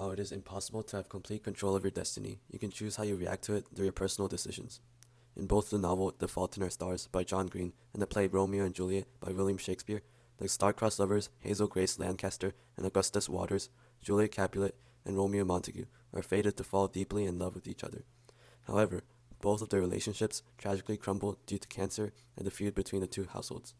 While it is impossible to have complete control of your destiny, you can choose how you react to it through your personal decisions. In both the novel The Fault in Our Stars by John Green and the play Romeo and Juliet by William Shakespeare, the star-crossed lovers Hazel Grace Lancaster and Augustus Waters, Juliet Capulet, and Romeo Montague are fated to fall deeply in love with each other. However, both of their relationships tragically crumble due to cancer and the feud between the two households.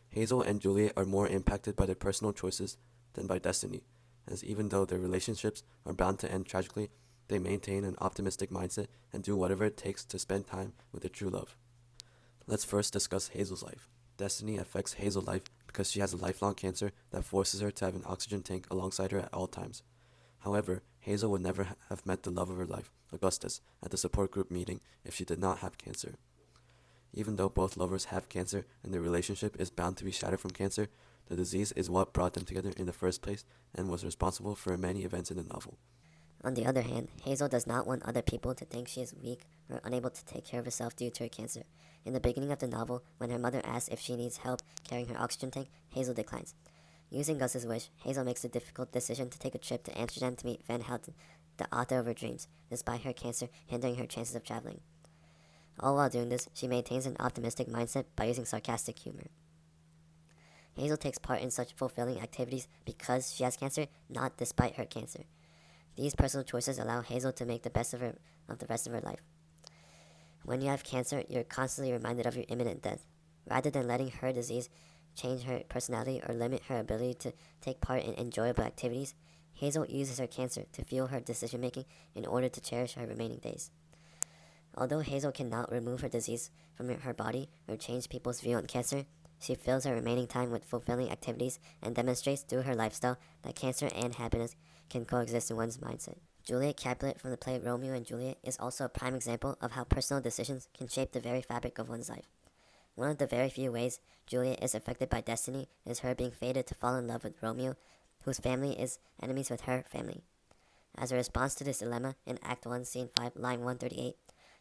Hazel and Juliet are more impacted by their personal choices than by destiny, as even though their relationships are bound to end tragically, they maintain an optimistic mindset and do whatever it takes to spend time with their true love. Let's first discuss Hazel's life. Destiny affects Hazel's life because she has a lifelong cancer that forces her to have an oxygen tank alongside her at all times. However, Hazel would never have met the love of her life, Augustus, at the support group meeting if she did not have cancer. Even though both lovers have cancer and their relationship is bound to be shattered from cancer, the disease is what brought them together in the first place and was responsible for many events in the novel. On the other hand, Hazel does not want other people to think she is weak or unable to take care of herself due to her cancer. In the beginning of the novel, when her mother asks if she needs help carrying her oxygen tank, Hazel declines. Using Gus's wish, Hazel makes the difficult decision to take a trip to Amsterdam to meet Van Houten, the author of her dreams, despite her cancer hindering her chances of traveling. All while doing this, she maintains an optimistic mindset by using sarcastic humor. Hazel takes part in such fulfilling activities because she has cancer, not despite her cancer. These personal choices allow Hazel to make the best of the rest of her life. When you have cancer, you're constantly reminded of your imminent death. Rather than letting her disease change her personality or limit her ability to take part in enjoyable activities, Hazel uses her cancer to fuel her decision-making in order to cherish her remaining days. Although Hazel cannot remove her disease from her body or change people's view on cancer, she fills her remaining time with fulfilling activities and demonstrates through her lifestyle that cancer and happiness can coexist in one's mindset. Juliet Capulet from the play Romeo and Juliet is also a prime example of how personal decisions can shape the very fabric of one's life. One of the very few ways Juliet is affected by destiny is her being fated to fall in love with Romeo, whose family is enemies with her family. As a response to this dilemma, in Act 1, Scene 5, line 138,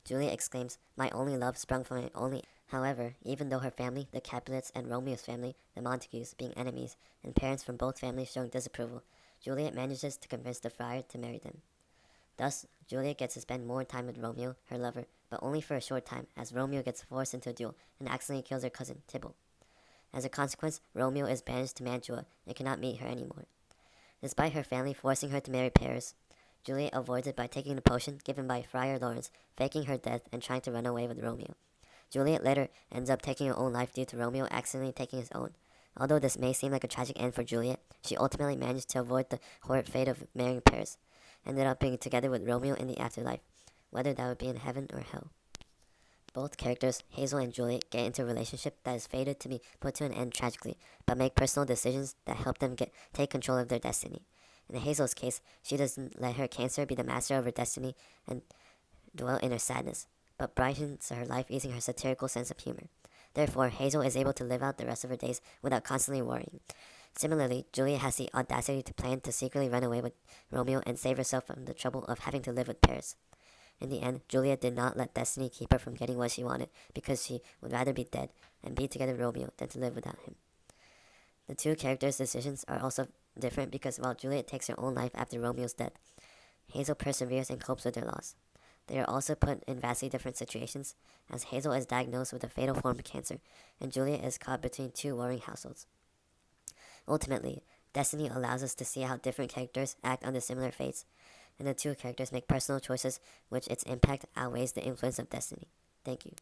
Juliet exclaims, "My only love sprung from my only..." However, even though her family, the Capulets, and Romeo's family, the Montagues, being enemies, and parents from both families showing disapproval, Juliet manages to convince the friar to marry them. Thus, Juliet gets to spend more time with Romeo, her lover, but only for a short time, as Romeo gets forced into a duel and accidentally kills her cousin, Tybalt. As a consequence, Romeo is banished to Mantua and cannot meet her anymore. Despite her family forcing her to marry Paris, Juliet avoids it by taking the potion given by Friar Lawrence, faking her death, and trying to run away with Romeo. Juliet later ends up taking her own life due to Romeo accidentally taking his own. Although this may seem like a tragic end for Juliet, she ultimately managed to avoid the horrid fate of marrying Paris, ended up being together with Romeo in the afterlife, whether that would be in heaven or hell. Both characters, Hazel and Juliet, get into a relationship that is fated to be put to an end tragically, but make personal decisions that help them take control of their destiny. In Hazel's case, she doesn't let her cancer be the master of her destiny and dwell in her sadness, but brightens her life using her satirical sense of humor. Therefore, Hazel is able to live out the rest of her days without constantly worrying. Similarly, Juliet has the audacity to plan to secretly run away with Romeo and save herself from the trouble of having to live with Paris. In the end, Juliet did not let destiny keep her from getting what she wanted because she would rather be dead and be together with Romeo than to live without him. The two characters' decisions are also different because while Juliet takes her own life after Romeo's death, Hazel perseveres and copes with their loss. They are also put in vastly different situations, as Hazel is diagnosed with a fatal form of cancer, and Juliet is caught between two warring households. Ultimately, destiny allows us to see how different characters act under similar fates, and the two characters make personal choices which its impact outweighs the influence of destiny. Thank you.